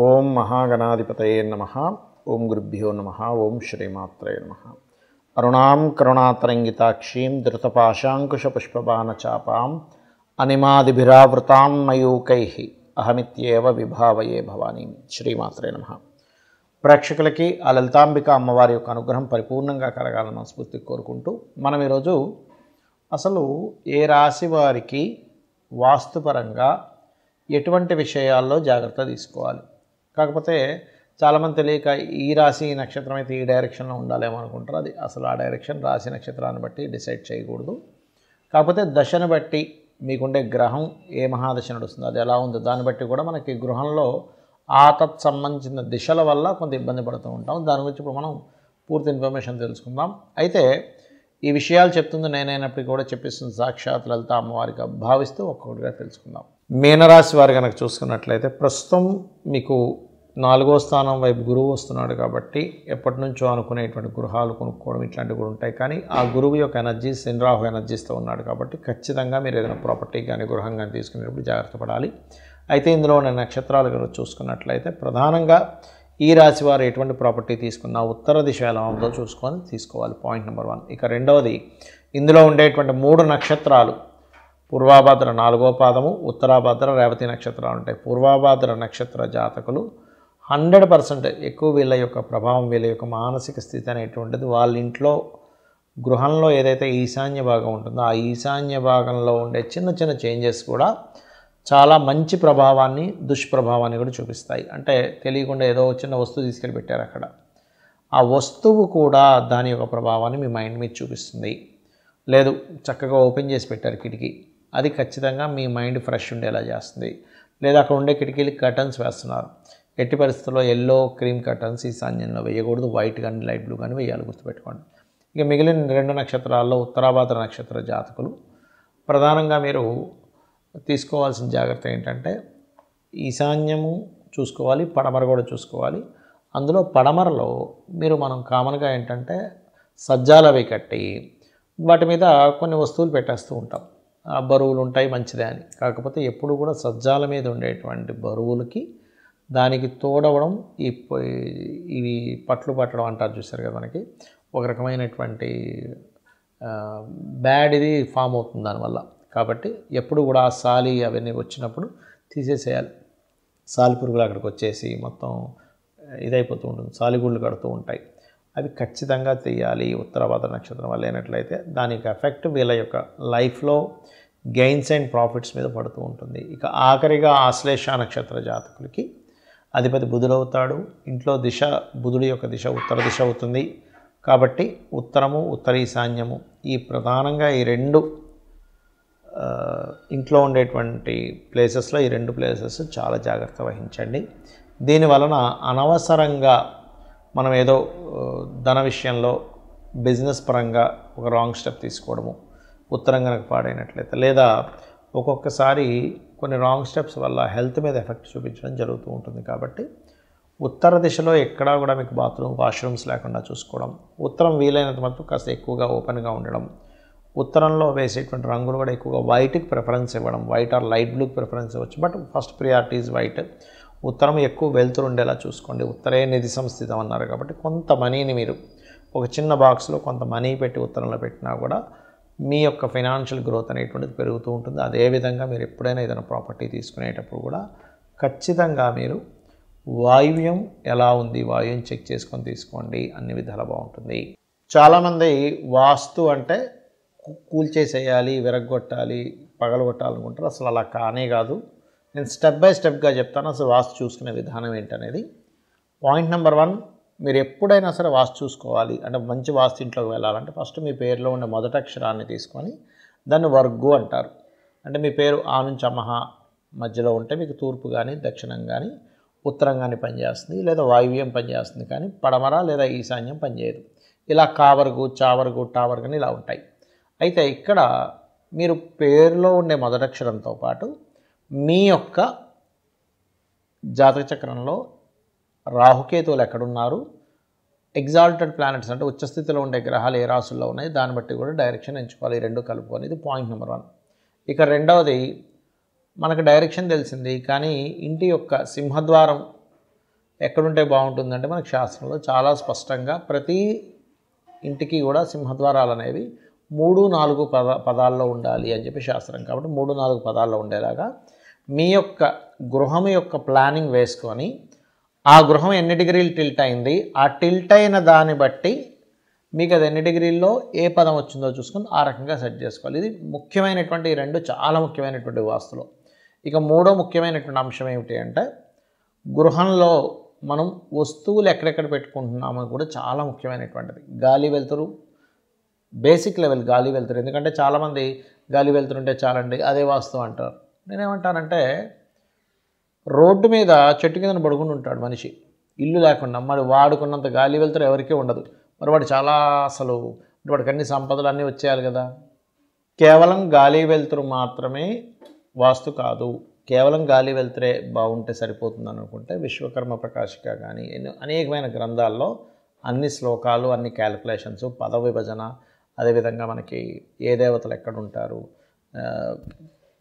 ఓం మహాగణాధిపతయే నమః. ఓం గురుభ్యో నమః. ఓం శ్రీమాత్రే నమః. అరుణాం కరుణాతరంగితాక్షీం ధృతపాశాంకుశపుష్పబాణచాపాం అనిమాదిభిరావృతాం మయూకైః అహమిత్యేవ విభావయే భవానీం. శ్రీమాత్రే నమః. ప్రేక్షకులకి ఆ లలితాంబిక అమ్మవారి యొక్క అనుగ్రహం పరిపూర్ణంగా కలగాలని మనస్ఫూర్తిగా కోరుకుంటూ మనం ఈరోజు అసలు ఏ రాశి వారికి వాస్తుపరంగా ఎటువంటి విషయాల్లో జాగ్రత్త తీసుకోవాలి. కాకపోతే చాలామంది తెలియక ఈ రాశి ఈ నక్షత్రం అయితే ఈ డైరెక్షన్లో ఉండాలేమో అనుకుంటారు. అది అసలు ఆ డైరెక్షన్ రాశి నక్షత్రాన్ని బట్టి డిసైడ్ చేయకూడదు. కాకపోతే దశను బట్టి మీకుండే గ్రహం ఏ మహాదశ నడుస్తుందో అది ఎలా ఉందో దాన్ని బట్టి కూడా మనకి గృహంలో తత్ సంబంధించిన దిశల వల్ల కొంత ఇబ్బంది పడుతూ ఉంటాం. దాని గురించి ఇప్పుడు మనం పూర్తి ఇన్ఫర్మేషన్ తెలుసుకుందాం. అయితే ఈ విషయాలు చెప్తుంది నేనైనప్పటికీ కూడా చెప్పిస్తుంది సాక్షాత్ లలిత అమ్మవారిగా భావిస్తూ ఒక్కొక్కటిగా తెలుసుకుందాం. మీనరాశి వారు కనుక చూసుకున్నట్లయితే ప్రస్తుతం మీకు 4వ స్థానం వైపు గురువు వస్తున్నాడు కాబట్టి ఎప్పటి నుంచో అనుకునేటువంటి గృహాలు కొనుక్కోవడం ఇట్లాంటివి కూడా ఉంటాయి. కానీ ఆ గురువు యొక్క ఎనర్జీస్ శని రాహు ఎనర్జీస్తో ఉన్నాడు కాబట్టి ఖచ్చితంగా మీరు ఏదైనా ప్రాపర్టీ కానీ గృహం కానీ తీసుకునేటప్పుడు జాగ్రత్త పడాలి. అయితే ఇందులో ఉన్న నక్షత్రాలు కనుక చూసుకున్నట్లయితే ప్రధానంగా ఈ రాశి వారు ఎటువంటి ప్రాపర్టీ తీసుకున్నా ఉత్తర దిశ ఎలా ఉందో చూసుకొని తీసుకోవాలి. Point number 1. ఇక రెండవది, ఇందులో ఉండేటువంటి 3 నక్షత్రాలు పూర్వాభాద్ర 4వ పాదము, ఉత్తరాభాద్ర, రేవతి నక్షత్రాలు ఉంటాయి. పూర్వాభాద్ర నక్షత్ర జాతకులు 100% ఎక్కువ వీళ్ళ యొక్క ప్రభావం, వీళ్ళ యొక్క మానసిక స్థితి అనేటువంటిది వాళ్ళ ఇంట్లో గృహంలో ఏదైతే ఈశాన్య భాగం ఉంటుందో ఆ ఈశాన్య భాగంలో ఉండే చిన్న చిన్న చేంజెస్ కూడా చాలా మంచి ప్రభావాన్ని దుష్ప్రభావాన్ని కూడా చూపిస్తాయి. అంటే తెలియకుండా ఏదో చిన్న వస్తువు తీసుకెళ్ళి పెట్టారు అక్కడ, ఆ వస్తువు కూడా దాని యొక్క ప్రభావాన్ని మీ మైండ్ మీద చూపిస్తుంది. లేదు చక్కగా ఓపెన్ చేసి పెట్టారు కిటికీ, అది ఖచ్చితంగా మీ మైండ్ ఫ్రెష్ ఉండేలా చేస్తుంది. లేదా అక్కడ ఉండే కిటికీలకి కర్టన్స్ వేస్తున్నారు, ఎట్టి పరిస్థితుల్లో ఎల్లో క్రీమ్ కర్టన్స్ ఈశాన్యంలో వేయకూడదు, వైట్ కానీ లైట్ బ్లూ కానీ వేయాలి, గుర్తుపెట్టుకోండి. ఇక మిగిలిన 2 నక్షత్రాల్లో ఉత్తరాభాద్ర నక్షత్ర జాతకులు ప్రధానంగా మీరు తీసుకోవాల్సిన జాగ్రత్త ఏంటంటే ఈశాన్యము చూసుకోవాలి, పడమర కూడా చూసుకోవాలి. అందులో పడమరలో మనం కామన్గా ఏంటంటే సజ్జాలు అవి కట్టి వాటి మీద కొన్ని వస్తువులు పెట్టేస్తూ ఉంటాం. బరువులు ఉంటాయి మంచిదే అని. కాకపోతే ఎప్పుడు కూడా సజ్జాల మీద ఉండేటువంటి బరువులకి దానికి తోడవడం ఇవి పట్లు పట్టడం అంటారు చూసారు కదా, మనకి ఒక రకమైనటువంటి బ్యాడ్ ఇది ఫామ్ అవుతుంది దానివల్ల. కాబట్టి ఎప్పుడు కూడా సాలి అవన్నీ వచ్చినప్పుడు తీసేసేయాలి. సాలి పురుగులు అక్కడికి వచ్చేసి మొత్తం ఇదైపోతూ ఉంటుంది, సాలిగుళ్ళు కడుతూ ఉంటాయి, అవి ఖచ్చితంగా తీయాలి. ఉత్తరాభాద్ర నక్షత్రం వల్ల అయినట్లయితే దానికి ఎఫెక్ట్ వీళ్ళ యొక్క లైఫ్లో గెయిన్స్ అండ్ ప్రాఫిట్స్ మీద పడుతూ ఉంటుంది. ఇక ఆఖరిగా ఆశ్లేష నక్షత్ర జాతకులకి అధిపతి బుధుడవుతాడు. ఇంట్లో దిశ బుధుడి యొక్క దిశ ఉత్తర దిశ అవుతుంది కాబట్టి ఉత్తరము ఉత్తర ఈశాన్యము ఈ ప్రధానంగా ఈ 2 ఇంట్లో ఉండేటువంటి ప్లేసెస్లో ఈ 2 ప్లేసెస్ చాలా జాగ్రత్త వహించండి. దీనివలన అనవసరంగా మనం ఏదో ధన విషయంలో బిజినెస్ పరంగా ఒక రాంగ్ స్టెప్ తీసుకోవడము ఉత్తరం కనుక పాడైనట్లయితే, లేదా ఒక్కొక్కసారి కొన్ని రాంగ్ స్టెప్స్ వల్ల హెల్త్ మీద ఎఫెక్ట్ చూపించడం జరుగుతూ ఉంటుంది. కాబట్టి ఉత్తర దిశలో ఎక్కడా కూడా మీకు వాష్రూమ్స్ లేకుండా చూసుకోవడం, ఉత్తరం వీలైనంత మటుకు కాస్త ఎక్కువగా ఓపెన్గా ఉండడం, ఉత్తరంలో వేసేటువంటి రంగులు కూడా ఎక్కువగా వైట్కి ప్రిఫరెన్స్ ఇవ్వడం, వైట్ ఆర్ లైట్ బ్లూకి ప్రిఫరెన్స్ ఇవ్వచ్చు, but first priority is white. ఉత్తరం ఎక్కువ వెలుతురు ఉండేలా చూసుకోండి. ఉత్తరే నిధి సంస్థితం అన్నారు కాబట్టి కొంత మనీని మీరు ఒక చిన్న బాక్స్లో కొంత మనీ పెట్టి ఉత్తరంలో పెట్టినా కూడా మీ యొక్క ఫైనాన్షియల్ గ్రోత్ అనేటువంటిది పెరుగుతూ ఉంటుంది. అదేవిధంగా మీరు ఎప్పుడైనా ఏదైనా ప్రాపర్టీ తీసుకునేటప్పుడు కూడా ఖచ్చితంగా మీరు వాయువ్యం ఎలా ఉంది, వాయువ్యం చెక్ చేసుకొని తీసుకోండి, అన్ని విధాలా బాగుంటుంది. చాలామంది వాస్తు అంటే కూల్చేసేయాలి, విరగొట్టాలి, పగలగొట్టాలనుకుంటారు. అసలు అలా కానే కాదు. నేను స్టెప్ బై స్టెప్గా చెప్తాను అసలు వాస్తు చూసుకునే విధానం ఏంటనేది. పాయింట్ నెంబర్ 1, మీరు ఎప్పుడైనా సరే వాస్తు చూసుకోవాలి అంటే మంచి వాస్తు ఇంట్లోకి వెళ్ళాలంటే ఫస్ట్ మీ పేరులో ఉండే మొదటి అక్షరాన్ని తీసుకొని దాన్ని వర్గు అంటారు. అంటే మీ పేరు ఆ నుంచి అమహ మధ్యలో ఉంటే మీకు తూర్పు కానీ దక్షిణం కానీ ఉత్తరం కానీ పనిచేస్తుంది, లేదా వాయువ్యం పనిచేస్తుంది, కానీ పడమర లేదా ఈశాన్యం పనిచేయదు. ఇలా కావర్గు, చావర్గు, టావర్గు అని ఇలా ఉంటాయి. అయితే ఇక్కడ మీరు పేరులో ఉండే మొదటి అక్షరంతో పాటు మీ యొక్క జాతక చక్రంలో రాహుకేతువులు ఎక్కడున్నారు, ఎగ్జాల్టెడ్ ప్లానెట్స్ అంటే ఉచ్చస్థితిలో ఉండే గ్రహాలు ఏ రాసుల్లో ఉన్నాయి దాన్ని బట్టి కూడా డైరెక్షన్ ఎంచుకోవాలి. ఈ 2 కలుపుకొని. ఇది పాయింట్ నెంబర్ 1. ఇక రెండవది, మనకు డైరెక్షన్ తెలిసింది కానీ ఇంటి యొక్క సింహద్వారం ఎక్కడుంటే బాగుంటుందంటే మనకు శాస్త్రంలో చాలా స్పష్టంగా ప్రతి ఇంటికి కూడా సింహద్వారాలు అనేవి 3-4 పదాల్లో ఉండాలి అని చెప్పి శాస్త్రం. కాబట్టి 3-4 పదాల్లో ఉండేలాగా మీ యొక్క గృహం యొక్క ప్లానింగ్ వేసుకొని ఆ గృహం ఎన్ని డిగ్రీలు టిల్ట్ అయింది, ఆ టిల్ట్ అయిన దాన్ని బట్టి మీకు అది ఎన్ని డిగ్రీల్లో ఏ పదం వచ్చిందో చూసుకొని ఆ రకంగా సెట్ చేసుకోవాలి. ఇది ముఖ్యమైనటువంటి ఈ రెండు చాలా ముఖ్యమైనటువంటి వాస్తులో. ఇక మూడో ముఖ్యమైనటువంటి అంశం ఏమిటి అంటే గృహంలో మనం వస్తువులు ఎక్కడెక్కడ పెట్టుకుంటున్నామో కూడా చాలా ముఖ్యమైనటువంటిది. గాలి వెలుతురు, బేసిక్ లెవెల్ గాలి వెలుతురు. ఎందుకంటే చాలామంది గాలి వెలుతురు ఉంటే చాలండి అదే వాస్తవం అంటారు. నేనేమంటానంటే రోడ్డు మీద చెట్టు కింద పడుకుని ఉంటాడు మనిషి, ఇల్లు లేకుండా. మరి వాడుకున్నంత గాలి వెలుతురు ఎవరికీ ఉండదు. మరి వాడు చాలా అసలు వాడికి అన్ని సంపదలు అన్నీ వచ్చేయాలి కదా. కేవలం గాలి వెలుతురు మాత్రమే వాస్తు కాదు. కేవలం గాలి వెలుతురే బాగుంటే సరిపోతుంది అనుకుంటే విశ్వకర్మ ప్రకాశిక కానీ అనేకమైన గ్రంథాల్లో అన్ని శ్లోకాలు, అన్ని క్యాలిక్యులేషన్స్, పద విభజన, అదేవిధంగా మనకి ఏ దేవతలు ఎక్కడ ఉంటారు,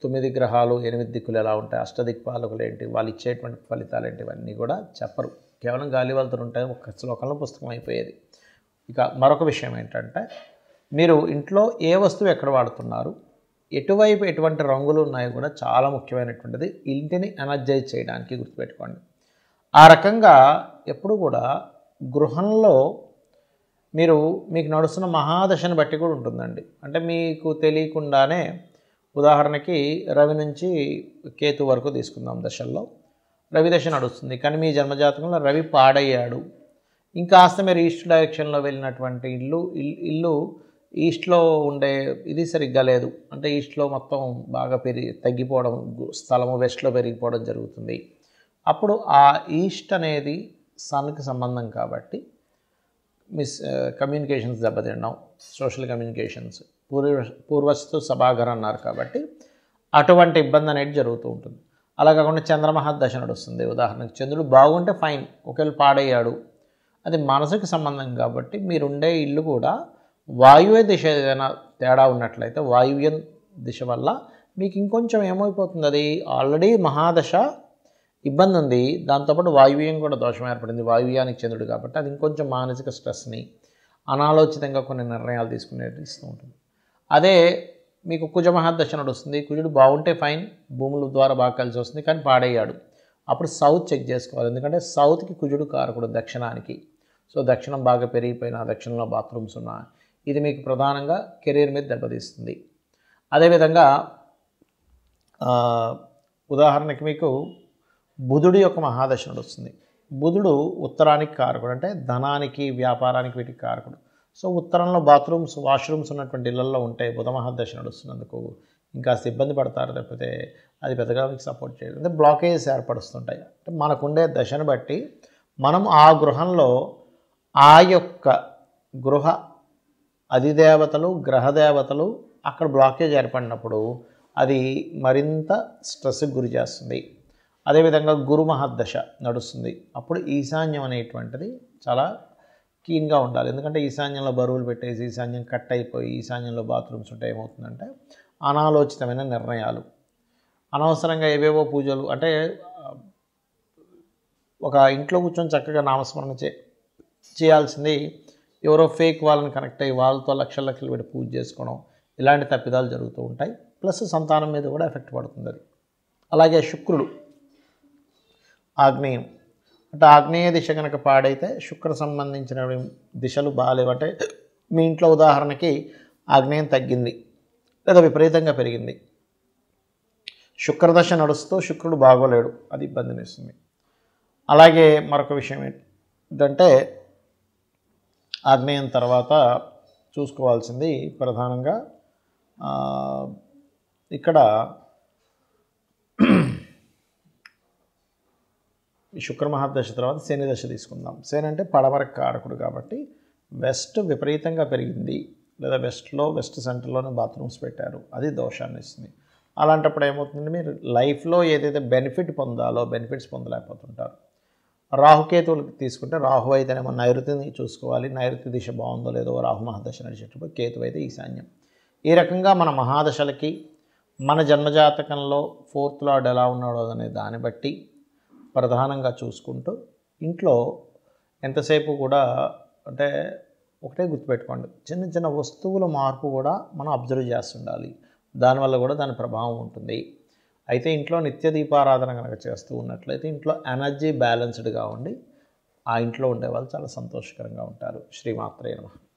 9 గ్రహాలు 8 దిక్కులు ఎలా ఉంటాయి, అష్టదిక్పాలకులు ఏంటి, వాళ్ళు ఇచ్చేటువంటి ఫలితాలు ఏంటి, ఇవన్నీ కూడా చెప్పరు. కేవలం గాలి వెలుతురు ఉంటే ఒక శ్లోకంలో పుస్తకం అయిపోయేది. ఇక మరొక విషయం ఏంటంటే మీరు ఇంట్లో ఏ వస్తువు ఎక్కడ వాడుతున్నారు, ఎటువైపు ఎటువంటి రంగులు ఉన్నాయో కూడా చాలా ముఖ్యమైనటువంటిది. ఇంటిని ఎనర్జైజ్ చేయడానికి గుర్తుపెట్టుకోండి. ఆ రకంగా ఎప్పుడు కూడా గృహంలో మీకు నడుస్తున్న మహాదశను బట్టి కూడా ఉంటుందండి. అంటే మీకు తెలియకుండానే ఉదాహరణకి రవి నుంచి కేతు వరకు తీసుకుందాం. దశల్లో రవి దశ నడుస్తుంది, కానీ మీ జన్మజాతకంలో రవి పాడయ్యాడు. ఇంకాస్త మీరు ఈస్ట్ డైరెక్షన్లో వెళ్ళినటువంటి ఇల్లు ఈస్ట్లో ఉండే ఇది సరిగ్గా లేదు అంటే ఈస్ట్లో మొత్తం బాగా తగ్గిపోవడం, స్థలము వెస్ట్లో పెరిగిపోవడం జరుగుతుంది. అప్పుడు ఆ ఈస్ట్ అనేది సన్కి సంబంధం కాబట్టి కమ్యూనికేషన్స్ దెబ్బతినడం, సోషల్ కమ్యూనికేషన్స్, పూర్వస్తు సభాగర్ అన్నారు కాబట్టి అటువంటి ఇబ్బంది అనేది జరుగుతూ ఉంటుంది. అలా కాకుండా చంద్రమహాదశ నడుస్తుంది. ఉదాహరణకు చంద్రుడు బాగుంటే ఫైన్, ఒకవేళ పాడయ్యాడు అది మనసుకి సంబంధం కాబట్టి మీరుండే ఇల్లు కూడా వాయువ్య దిశ ఏదైనా తేడా ఉన్నట్లయితే వాయువ్య దిశ వల్ల మీకు ఇంకొంచెం ఏమైపోతుంది, అది ఆల్రెడీ మహాదశ ఇబ్బంది ఉంది, దాంతోపాటు వాయువ్యం కూడా దోషం ఏర్పడింది, వాయువ్యానికి చంద్రుడు కాబట్టి అది ఇంకొంచెం మానసిక స్ట్రెస్ని, అనాలోచితంగా కొన్ని నిర్ణయాలు తీసుకునేటిస్తూ ఉంటుంది. అదే మీకు కుజ మహాదశ నడుస్తుంది, కుజుడు బాగుంటే ఫైన్, భూముల ద్వారా బాగా కలిసి వస్తుంది, కానీ పాడయ్యాడు, అప్పుడు సౌత్ చెక్ చేసుకోవాలి. ఎందుకంటే సౌత్కి కుజుడు కారకుడు దక్షిణానికి. సో దక్షిణం బాగా పెరిగిపోయినా, దక్షిణంలో బాత్రూమ్స్ ఉన్నా, ఇది మీకు ప్రధానంగా కెరీర్ మీద దెబ్బతీస్తుంది. అదేవిధంగా ఉదాహరణకి మీకు బుధుడి యొక్క మహాదశ నడుస్తుంది. బుధుడు ఉత్తరానికి కారకుడు, అంటే ధనానికి, వ్యాపారానికి, వీటికి కారకుడు. సో ఉత్తరంలో బాత్రూమ్స్, వాష్రూమ్స్ ఉన్నటువంటి ఇళ్లలో ఉంటే బుధ మహాదశ నడుస్తున్నందుకు ఇంకా ఇబ్బంది పడతారు, తప్పితే అది పెద్దగా మీకు సపోర్ట్ చేయదు. అంటే బ్లాకేజెస్ ఏర్పడుతుంటాయి. అంటే మనకుండే దశను బట్టి మనం ఆ గృహంలో ఆ యొక్క గృహ అధిదేవతలు, గ్రహదేవతలు అక్కడ బ్లాకేజ్ ఏర్పడినప్పుడు అది మరింత స్ట్రెస్కి గురి చేస్తుంది. అదేవిధంగా గురు మహాదశ నడుస్తుంది. అప్పుడు ఈశాన్యం అనేటువంటిది చాలా కీన్గా ఉండాలి. ఎందుకంటే ఈశాన్యంలో బరువులు పెట్టేసి ఈశాన్యం కట్ అయిపోయి ఈశాన్యంలో బాత్రూమ్స్ ఉంటే ఏమవుతుందంటే అనాలోచితమైన నిర్ణయాలు, అనవసరంగా ఏవేవో పూజలు. అంటే ఒక ఇంట్లో కూర్చొని చక్కగా నామస్మరణ చేయాల్సింది ఎవరో ఫేక్ వాళ్ళని కనెక్ట్ అయ్యి వాళ్ళతో లక్షలు పెట్టి పూజ చేసుకోవడం, ఇలాంటి తప్పిదాలు జరుగుతూ ఉంటాయి. ప్లస్ సంతానం మీద కూడా ఎఫెక్ట్ పడుతుంది అది. అలాగే శుక్రుడు ఆగ్నేయం, అంటే ఆగ్నేయ దిశ కనుక పాడైతే శుక్ర సంబంధించిన దిశలు బాగాలేవు. అంటే మీ ఇంట్లో ఉదాహరణకి ఆగ్నేయం తగ్గింది లేదా విపరీతంగా పెరిగింది, శుక్రదశ నడుస్తూ శుక్రుడు బాగోలేడు, అది ఇబ్బందిని ఇస్తుంది. అలాగే మరొక విషయం ఏంటంటే ఆగ్నేయం తర్వాత చూసుకోవాల్సింది ప్రధానంగా ఇక్కడ శుక్ర మహాదశ తర్వాత శని దశ తీసుకుందాం. శని అంటే పడమర కారకుడు కాబట్టి వెస్ట్ విపరీతంగా పెరిగింది లేదా వెస్ట్ సెంటర్లోనే బాత్రూమ్స్ పెట్టారు, అది దోషాన్ని ఇస్తుంది. అలాంటప్పుడు ఏమవుతుంది, మీరు లైఫ్లో ఏదైతే బెనిఫిట్స్ పొందలేకపోతుంటారు. రాహుకేతువులు తీసుకుంటే రాహు అయితేనేమో నైరుతిని చూసుకోవాలి, నైరుతి దిశ బాగుందో లేదో, రాహు మహాదశ నడిచేటప్పుడు కేతువు అయితే ఈశాన్యం. ఈ రకంగా మన మహాదశలకి మన జన్మజాతకంలో 4th లార్డ్ ఎలా ఉన్నాడో అనే దాన్ని బట్టి ప్రధానంగా చూసుకుంటూ ఇంట్లో ఎంతసేపు కూడా అంటే ఒకటే గుర్తుపెట్టుకోండి, చిన్న చిన్న వస్తువుల మార్పు కూడా మనం అబ్జర్వ్ చేస్తుండాలి. దానివల్ల కూడా దాని ప్రభావం ఉంటుంది. అయితే ఇంట్లో నిత్య దీపారాధన కనుక చేస్తూ ఉన్నట్లయితే ఇంట్లో ఎనర్జీ బ్యాలెన్స్డ్గా ఉండి ఆ ఇంట్లో ఉండేవాళ్ళు చాలా సంతోషకరంగా ఉంటారు. శ్రీమాత్రే నమః.